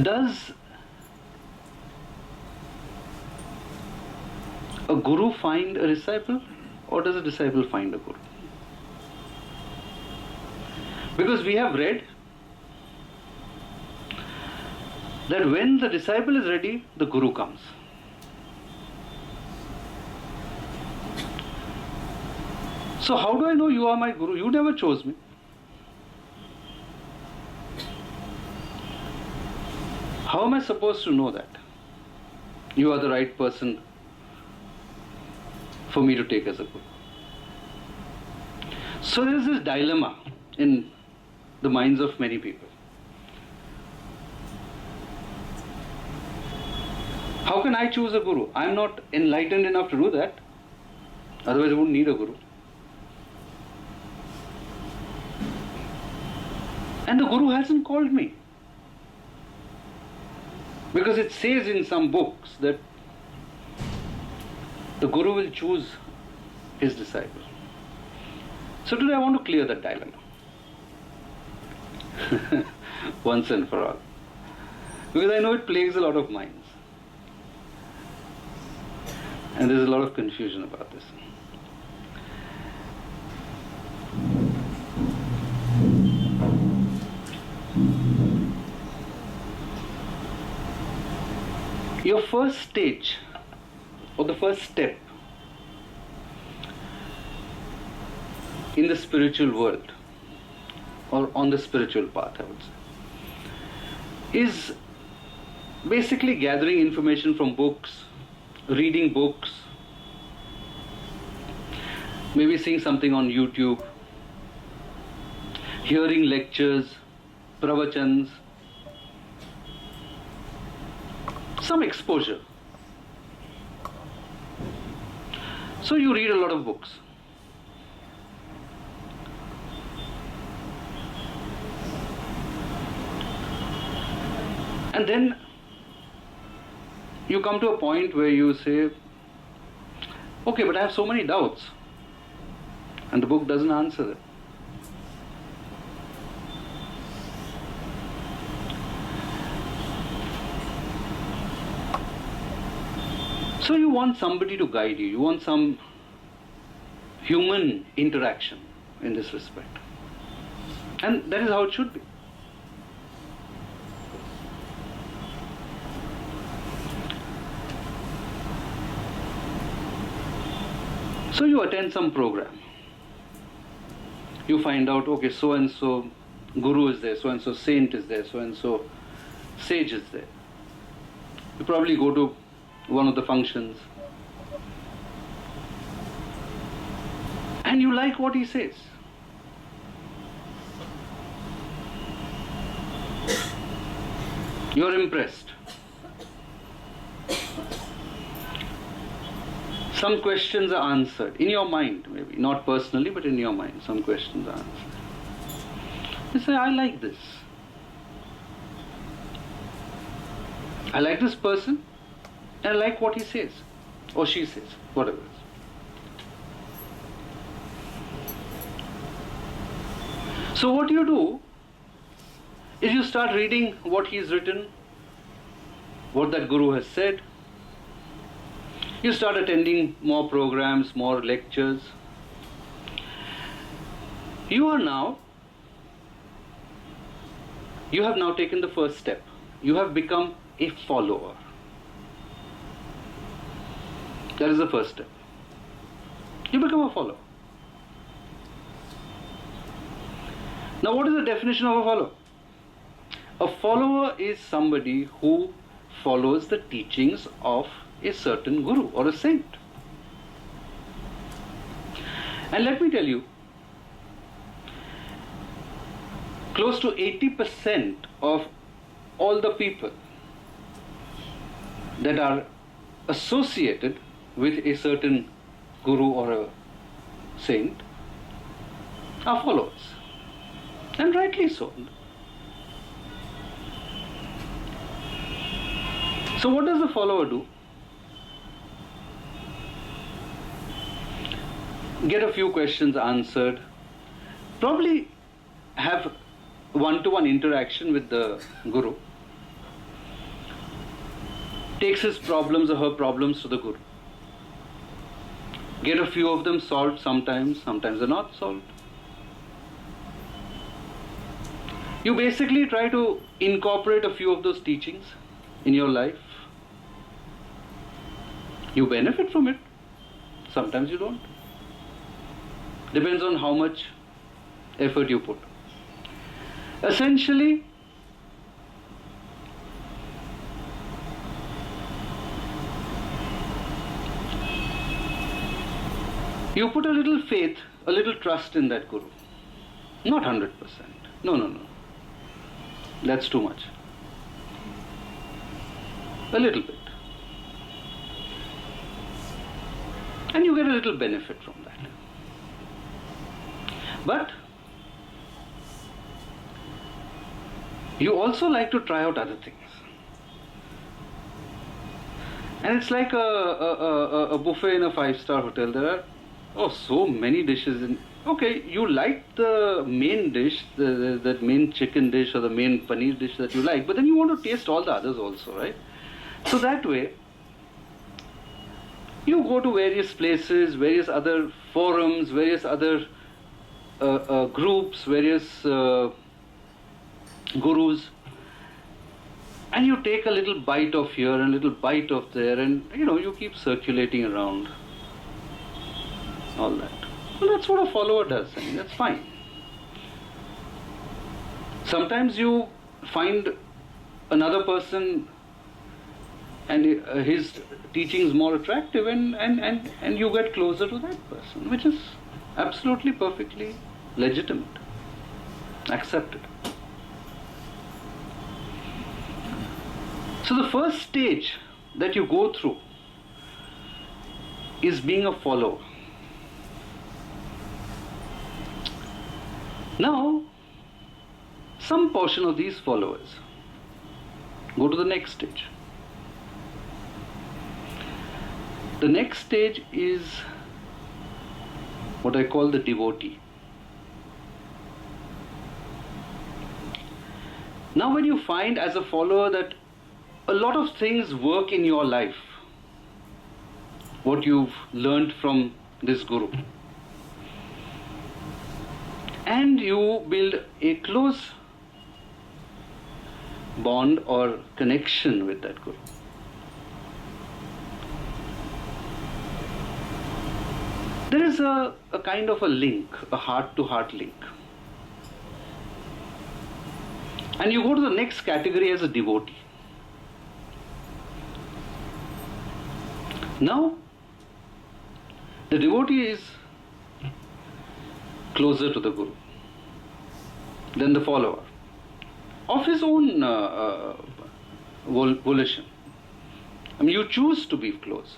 Does a guru find a disciple, or does a disciple find a guru? Because we have read that when the disciple is ready, the guru comes. So how do I know you are my guru? You never chose me. How am I supposed to know that you are the right person for me to take as a guru? So there is this dilemma in the minds of many people. How can I choose a guru? I am not enlightened enough to do that. Otherwise I wouldn't need a guru. And the guru hasn't called me. Because it says in some books that the guru will choose his disciple. So today I want to clear that dilemma. Once and for all. Because I know it plagues a lot of minds. And there's a lot of confusion about this. Your first stage, or the first step in the spiritual world, or on the spiritual path, I would say, is basically gathering information from books, reading books, maybe seeing something on YouTube, hearing lectures, pravachans, some exposure. So you read a lot of books. And then you come to a point where you say, okay, but I have so many doubts. And the book doesn't answer them. So you want somebody to guide you. You want some human interaction in this respect. And that is how it should be. So you attend some program. You find out, okay, so and so guru is there, so and so saint is there, so and so sage is there. You probably go to one of the functions and you like what he says. You're impressed. Some questions are answered in your mind, maybe not personally, but in your mind some questions are answered. You say, I like this. I like this person. And I like what he says, or she says, whatever it is. So what you do is you start reading what he's written, what that guru has said. You start attending more programs, more lectures. You have now taken the first step. You have become a follower. That is the first step. You become a follower. Now what is the definition of a follower? A follower is somebody who follows the teachings of a certain guru or a saint. And let me tell you, close to 80% of all the people that are associated with a certain guru or a saint are followers. And rightly so. So what does the follower do? Get a few questions answered, probably have one-to-one interaction with the guru, takes his problems or her problems to the Guru. Get a few of them solved sometimes they're not solved. You basically try to incorporate a few of those teachings in your life. You benefit from it. Sometimes you don't. Depends on how much effort you put. Essentially, you put a little faith, a little trust in that Guru. Not 100%. No. That's too much. A little bit. And you get a little benefit from that. But you also like to try out other things. And it's like a buffet in a 5-star hotel. There are so many dishes. Okay, you like the main dish, that main chicken dish or the main paneer dish that you like, but then you want to taste all the others also, right? So that way, you go to various places, various other forums, various other groups, various gurus, and you take a little bite of here and a little bite of there, and you keep circulating around all that. Well, that's what a follower does. I mean, that's fine. Sometimes you find another person and his teaching is more attractive, and you get closer to that person, which is absolutely perfectly legitimate, accepted. So the first stage that you go through is being a follower. Now, some portion of these followers go to the next stage. The next stage is what I call the devotee. Now, when you find as a follower that a lot of things work in your life, what you've learned from this Guru, and you build a close bond or connection with that Guru, there is a kind of a link, a heart-to-heart link. And you go to the next category as a devotee. Now, the devotee is closer to the Guru than the follower, of his own volition. I mean, you choose to be close.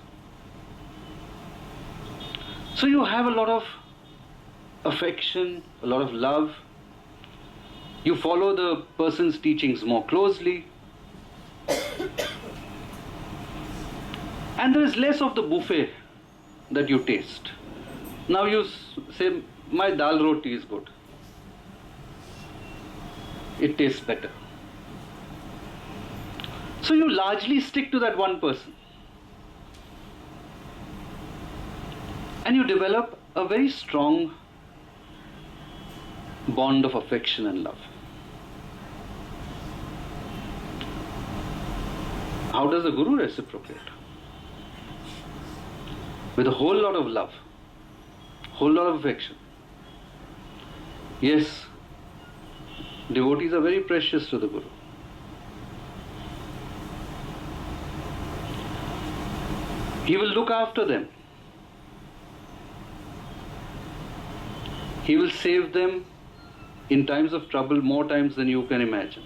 So you have a lot of affection, a lot of love. You follow the person's teachings more closely. And there is less of the buffet that you taste. Now you say, my dal roti is good. It tastes better. So you largely stick to that one person. And you develop a very strong bond of affection and love. How does the Guru reciprocate? With a whole lot of love, whole lot of affection. Yes, devotees are very precious to the Guru. He will look after them. He will save them in times of trouble more times than you can imagine.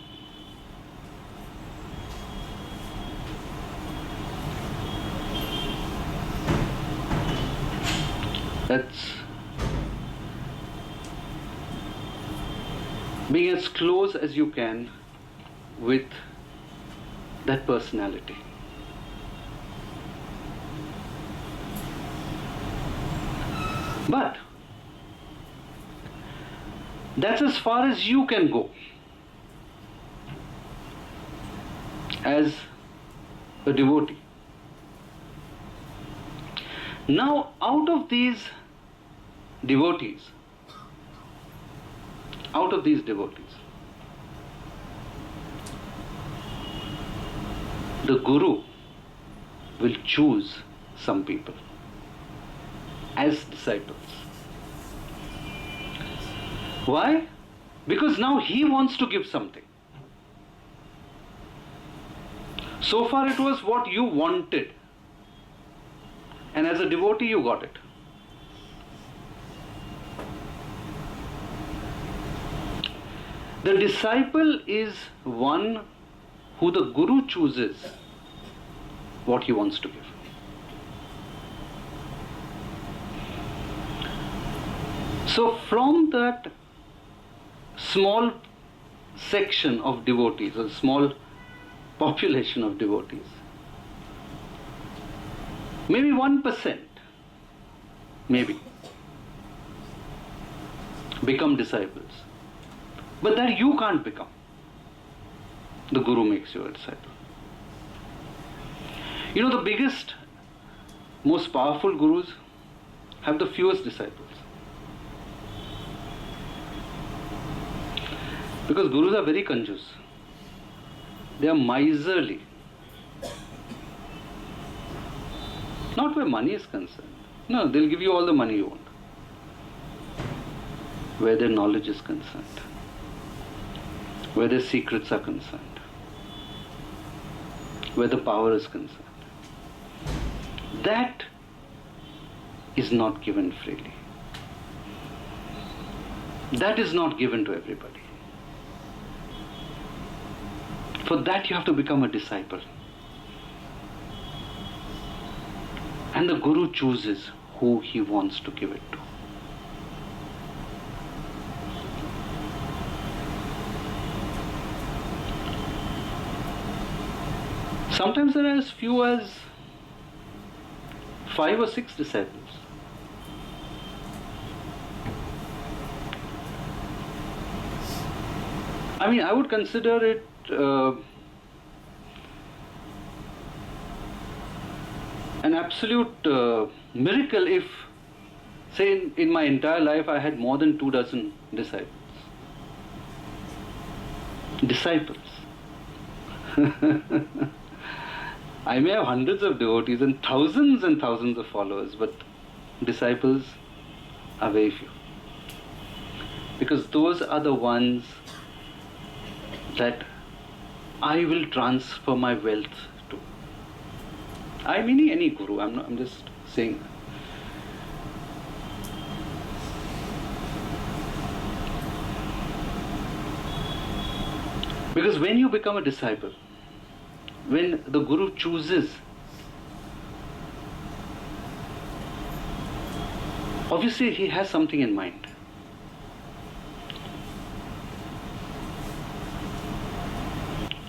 That's being as close as you can with that personality. But that's as far as you can go as a devotee. Now, out of these devotees, the Guru will choose some people as disciples. Why? Because now he wants to give something. So far it was what you wanted, and as a devotee you got it. The disciple is one who the Guru chooses what he wants to give. So from that small section of devotees, a small population of devotees, maybe 1%, maybe, become disciples. But that you can't become. The Guru makes you a disciple. You know, the biggest, most powerful Gurus have the fewest disciples. Because Gurus are very kanjus. They are miserly. Not where money is concerned. No, they'll give you all the money you want. Where their knowledge is concerned. Where their secrets are concerned. Where the power is concerned. That is not given freely. That is not given to everybody. For that you have to become a disciple. And the Guru chooses who he wants to give it to. Sometimes there are as few as 5 or 6 disciples. I mean, I would consider it an absolute miracle if, say, in my entire life I had more than 24 disciples. I may have hundreds of devotees and thousands of followers, but disciples are very few. Because those are the ones that I will transfer my wealth to. I mean any Guru, I'm just saying. Because when you become a disciple, when the Guru chooses, obviously he has something in mind.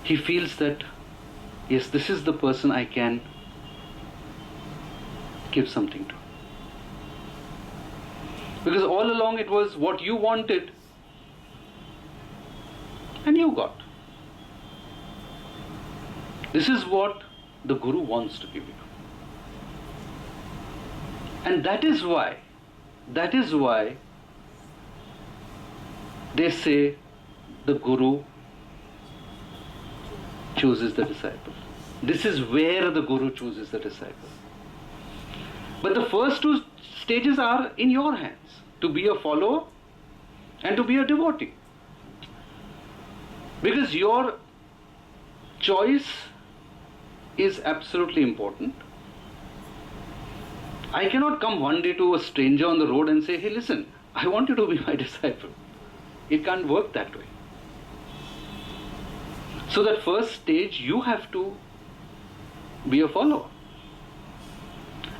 He feels that, yes, this is the person I can give something to. Because all along it was what you wanted and you got. This is what the Guru wants to give you. And that is why they say the Guru chooses the disciple. This is where the Guru chooses the disciple. But the first 2 stages are in your hands, to be a follower and to be a devotee. Because your choice is absolutely important. I cannot come one day to a stranger on the road and say, hey, listen, I want you to be my disciple. It can't work that way. So that first stage, you have to be a follower.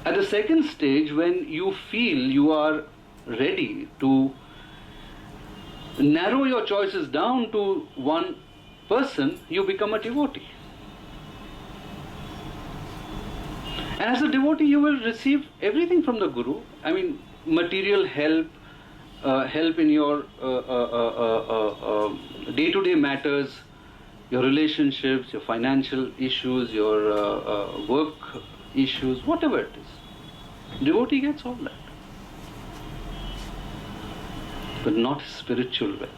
At the second stage, when you feel you are ready to narrow your choices down to one person, you become a devotee. And as a devotee, you will receive everything from the Guru. I mean, material help, help in your day-to-day matters, your relationships, your financial issues, your work issues, whatever it is. Devotee gets all that. But not spiritual wealth.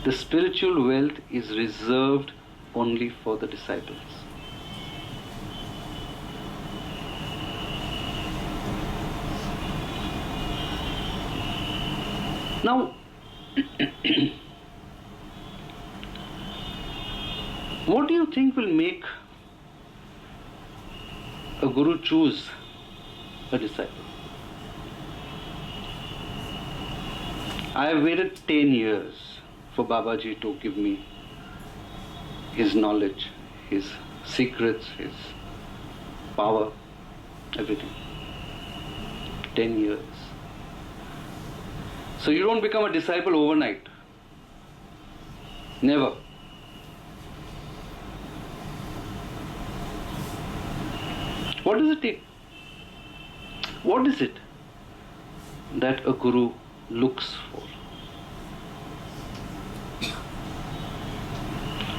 The spiritual wealth is reserved only for the disciples. Now, what do you think will make a guru choose a disciple? I have waited 10 years for Babaji to give me his knowledge, his secrets, his power, everything. 10 years. So you don't become a disciple overnight. Never. What does it take? What is it that a guru looks for?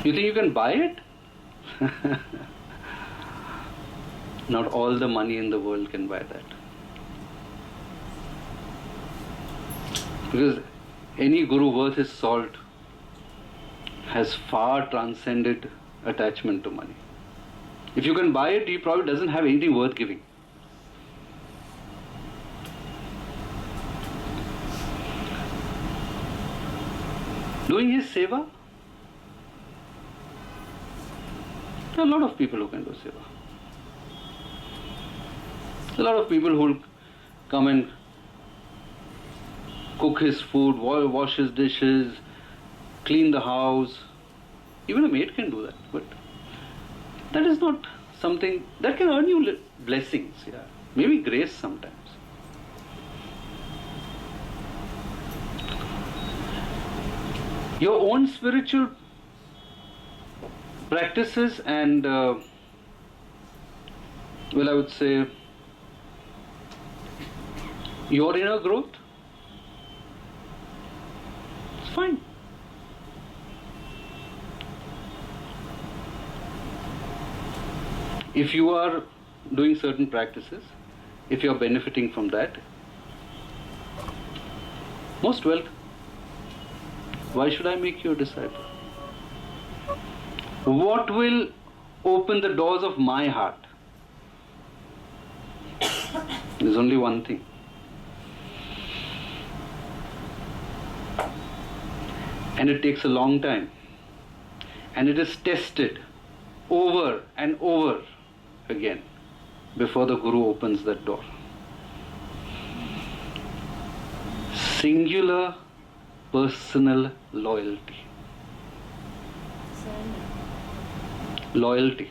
You think you can buy it? Not all the money in the world can buy that. Because any guru worth his salt has far transcended attachment to money. If you can buy it, he probably doesn't have anything worth giving. Doing his seva, there are a lot of people who can do seva. A lot of people who will come and cook his food, wash his dishes, clean the house. Even a maid can do that, but that is not something that can earn you blessings, yeah. Maybe grace sometimes. Your own spiritual practices and, I would say, your inner growth, it's fine. If you are doing certain practices, if you are benefiting from that, most welcome. Why should I make you a disciple? What will open the doors of my heart? There's only one thing. And it takes a long time. And it is tested over and over again before the Guru opens that door. Singular personal loyalty. Loyalty,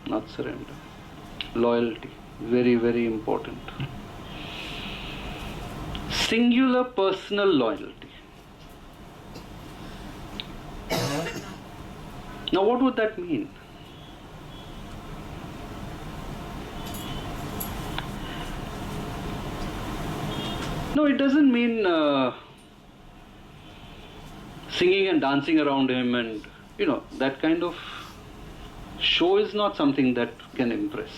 not surrender. Loyalty, very, very important. Singular personal loyalty. Now, what would that mean? No, it doesn't mean singing and dancing around him and, that kind of show is not something that can impress.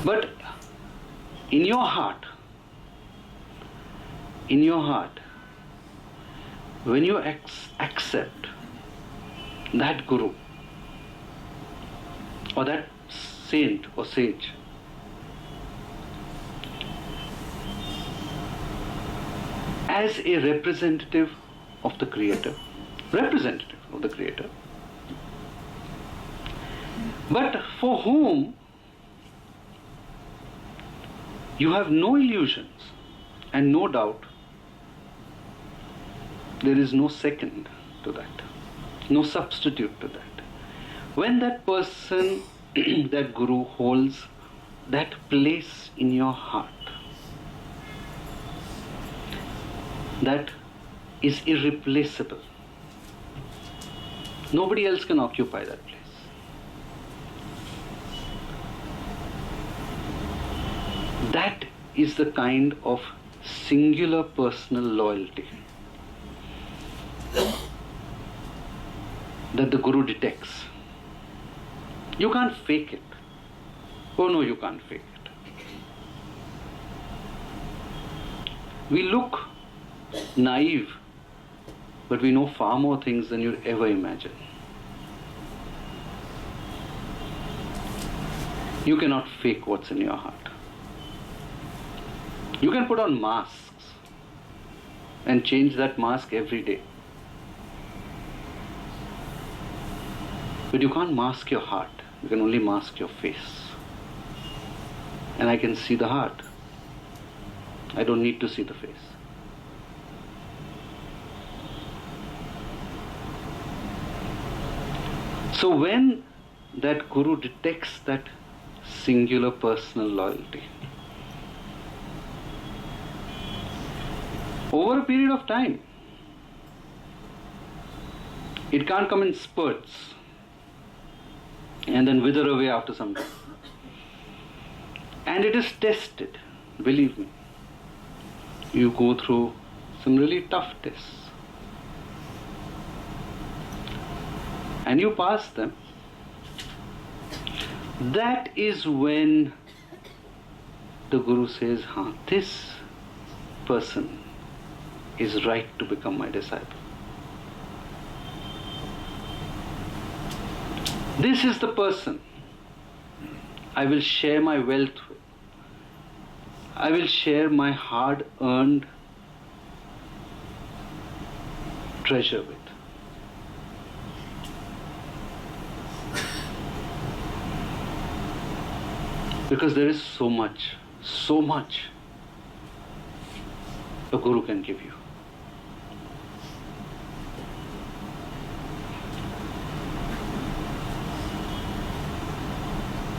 But in your heart, when you accept that Guru or that saint or sage, as a representative of the Creator, but for whom you have no illusions and no doubt, there is no second to that, no substitute to that. When that person, that Guru holds that place in your heart, that is irreplaceable. Nobody else can occupy that place. That is the kind of singular personal loyalty that the Guru detects. You can't fake it. Oh no, you can't fake it. We look naive, but we know far more things than you'd ever imagine. You cannot fake what's in your heart. You can put on masks and change that mask every day. But you can't mask your heart. You can only mask your face. And I can see the heart. I don't need to see the face. So when that Guru detects that singular personal loyalty, over a period of time, it can't come in spurts and then wither away after some time. And it is tested, believe me. You go through some really tough tests. And you pass them. That is when the Guru says, this person is right to become my disciple. This is the person I will share my wealth with. I will share my hard-earned treasure with. Because there is so much a Guru can give you.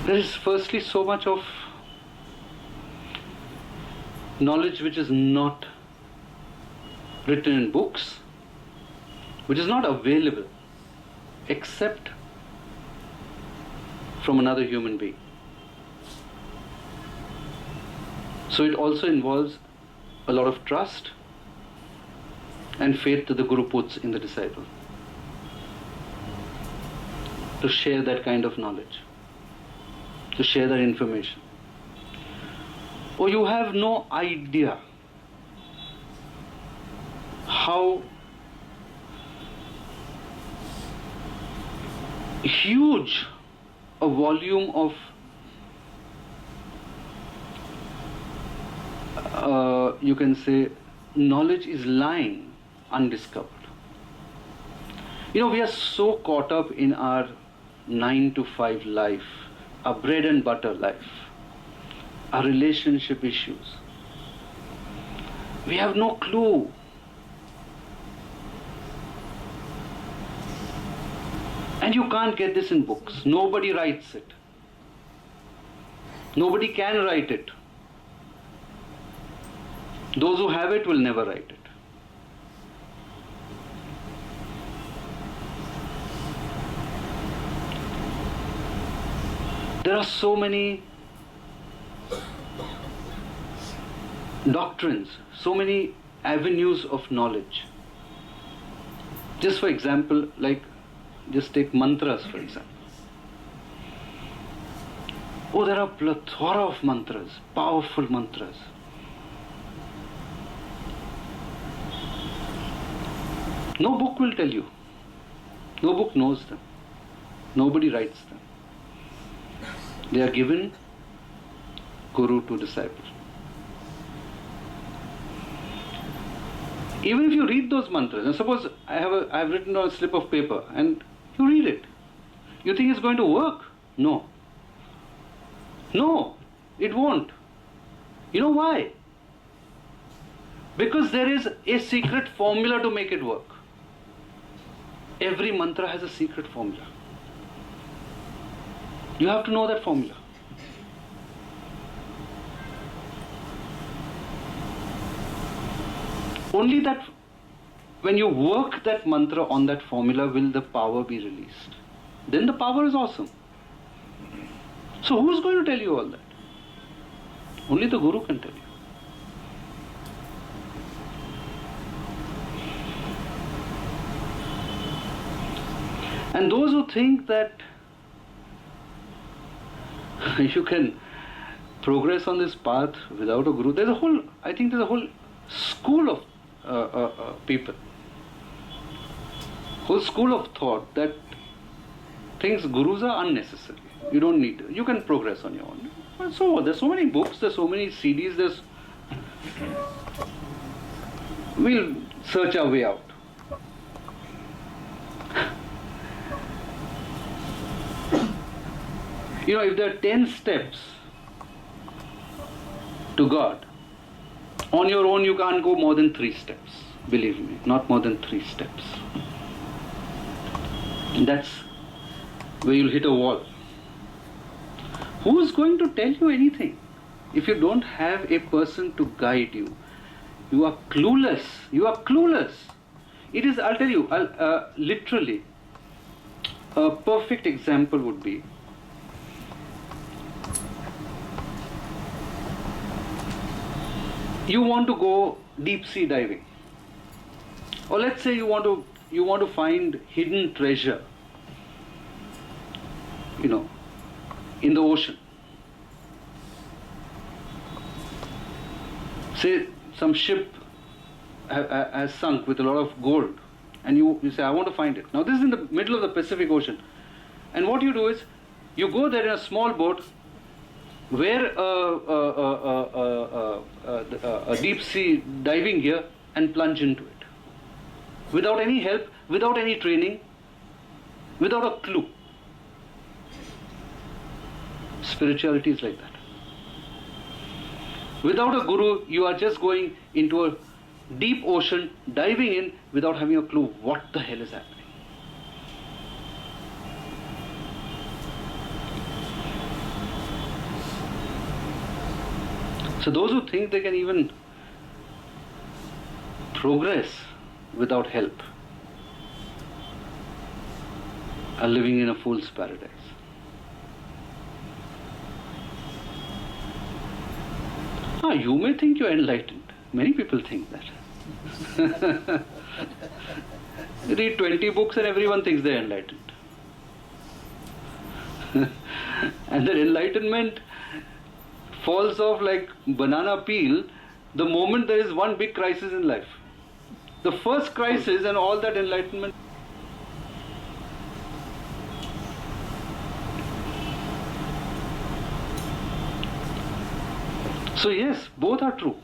There is firstly so much of knowledge which is not written in books, which is not available except from another human being. So it also involves a lot of trust and faith that the Guru puts in the disciple to share that kind of knowledge, to share that information. Oh, you have no idea how huge a volume of you can say knowledge is lying undiscovered. You know, we are so caught up in our 9-to-5 life, our bread and butter life, our relationship issues. We have no clue. And you can't get this in books. Nobody writes it. Nobody can write it. Those who have it will never write it. There are so many doctrines, so many avenues of knowledge. Just for example, just take mantras for example. Oh, there are plethora of mantras, powerful mantras. No book will tell you. No book knows them. Nobody writes them. They are given Guru to disciple. Even if you read those mantras, and suppose I have written on a slip of paper and you read it, you think it's going to work? No. No, it won't. You know why? Because there is a secret formula to make it work. Every mantra has a secret formula. You have to know that formula. Only that when you work that mantra on that formula will the power be released. Then the power is awesome. So who's going to tell you all that? Only the Guru can tell you. And those who think that you can progress on this path without a guru, I think there's a whole school of people, whole school of thought that thinks gurus are unnecessary. You don't need to. You can progress on your own. And so there's so many books, there's so many CDs, we'll search our way out. If there are 10 steps to God, on your own you can't go more than 3 steps. Believe me, not more than 3 steps. And that's where you'll hit a wall. Who is going to tell you anything? If you don't have a person to guide you, you are clueless. You are clueless. It is, I'll tell you, literally, a perfect example would be, you want to go deep sea diving, or let's say you want to find hidden treasure, in the ocean. Say some ship has sunk with a lot of gold, and you say, I want to find it. Now this is in the middle of the Pacific Ocean, and what you do is you go there in a small boat, wear a deep sea diving gear, and plunge into it without any help, without any training, without a clue. Spirituality is like that. Without a guru, you are just going into a deep ocean, diving in without having a clue what the hell is happening. So those who think they can even progress without help are living in a fool's paradise. You may think you're enlightened. Many people think that. You read 20 books and everyone thinks they're enlightened. And their enlightenment falls off like banana peel the moment there is one big crisis in life. The first crisis and all that enlightenment. So yes, both are true.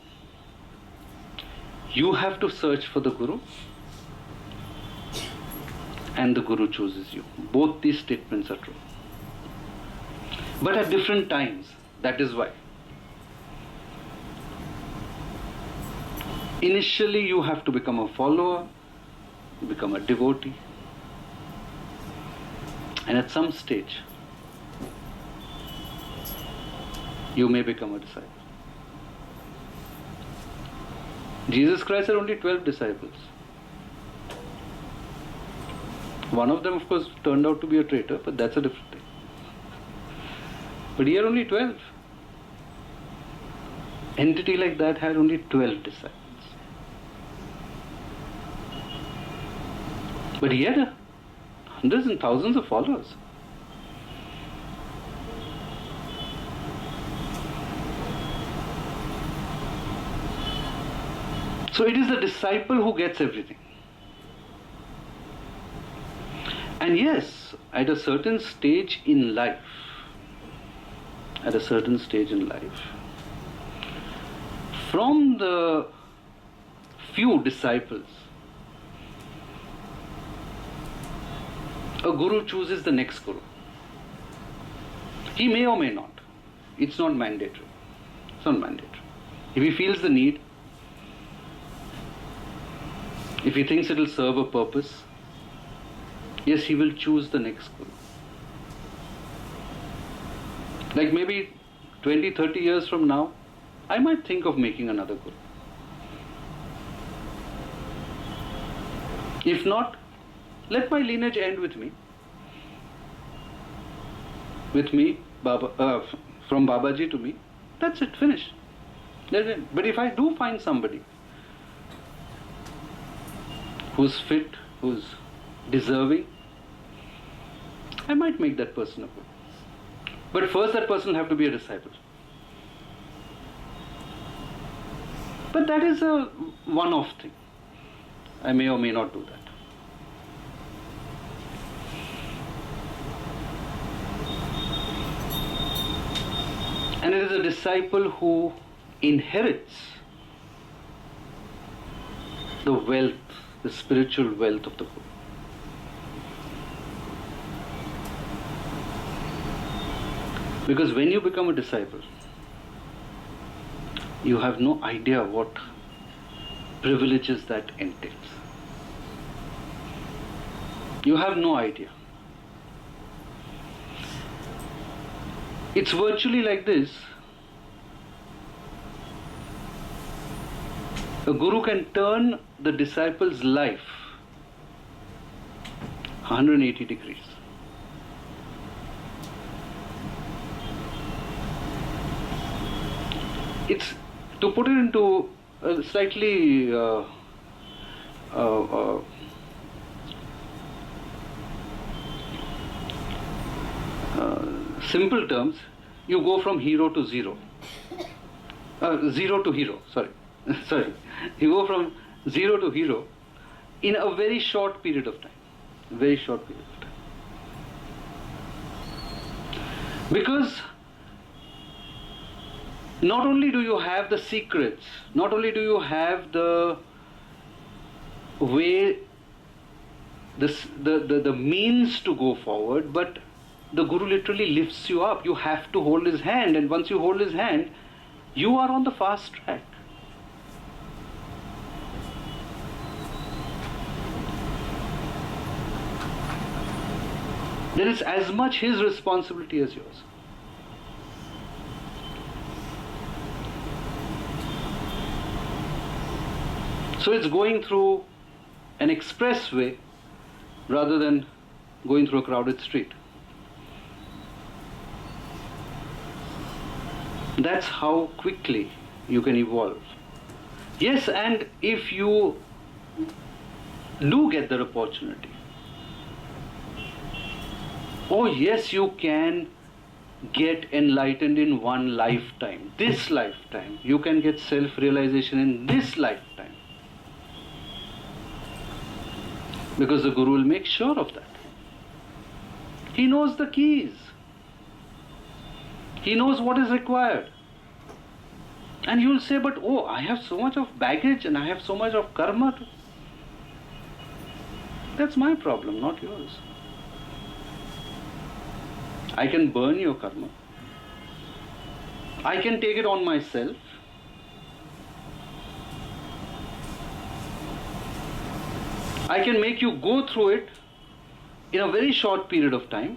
You have to search for the Guru, and the Guru chooses you. Both these statements are true. But at different times, that is why. Initially you have to become a follower, become a devotee, and at some stage you may become a disciple. Jesus Christ had only 12 disciples. One of them, of course, turned out to be a traitor, but that's a different thing. But he had only 12. Entity like that had only 12 disciples. But he had hundreds and thousands of followers. So it is the disciple who gets everything. And yes, at a certain stage in life, from the few disciples, a guru chooses the next guru. He may or may not. It's not mandatory. If he feels the need, if he thinks it will serve a purpose, yes, he will choose the next guru. Like maybe 20, 30 years from now, I might think of making another guru. If not, let my lineage end with me. From Babaji to me. That's it, finished. But if I do find somebody who's fit, who's deserving, I might make that person a guru. But first that person will have to be a disciple. But that is a one-off thing. I may or may not do that. And it is a disciple who inherits the wealth, the spiritual wealth of the Guru. Because when you become a disciple, you have no idea what privileges that entails. You have no idea. It's virtually like this. A guru can turn the disciple's life 180 degrees. It's, to put it into a slightly simple terms, you go from hero to zero. Zero to hero, sorry. Sorry. You go from zero to hero in a very short period of time. Very short period of time. Because not only do you have the secrets, not only do you have the way, the means to go forward, but the Guru literally lifts you up. You have to hold his hand, and once you hold his hand, you are on the fast track. There is as much his responsibility as yours. So it's going through an expressway rather than going through a crowded street. That's how quickly you can evolve. Yes, and if you do get that opportunity, oh yes, you can get enlightened in one lifetime. This lifetime. You can get self-realization in this lifetime. Because the Guru will make sure of that. He knows the keys. He knows what is required. And you will say, but oh, I have so much of baggage and I have so much of karma. That's my problem, not yours. I can burn your karma. I can take it on myself. I can make you go through it in a very short period of time.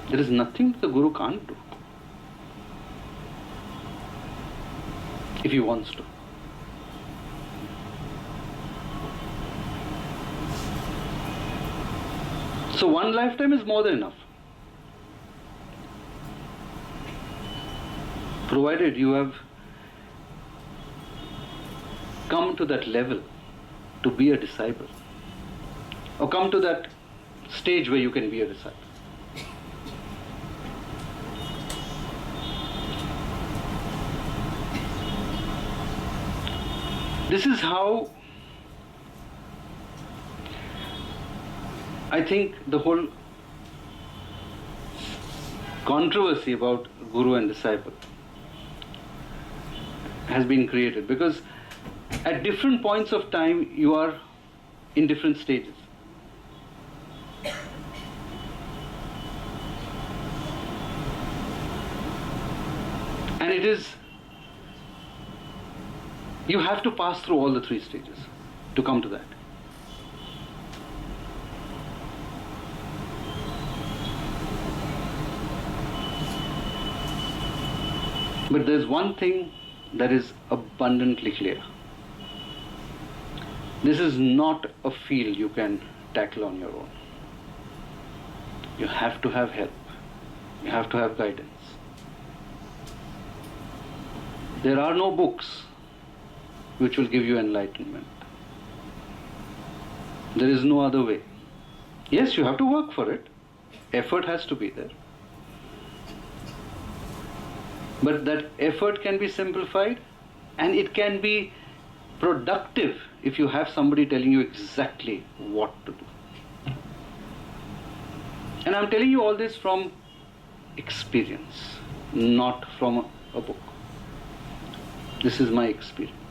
There is nothing the Guru can't do if he wants to. So one lifetime is more than enough. Provided you have come to that level to be a disciple, or come to that stage where you can be a disciple. This is how I think the whole controversy about Guru and disciple has been created, because at different points of time you are in different stages. And it is, you have to pass through all the three stages to come to that. But there's one thing that is abundantly clear. This is not a field you can tackle on your own. You have to have help. You have to have guidance. There are no books which will give you enlightenment. There is no other way. Yes, you have to work for it. Effort has to be there. But that effort can be simplified, and it can be productive if you have somebody telling you exactly what to do. And I'm telling you all this from experience, not from a book. This is my experience.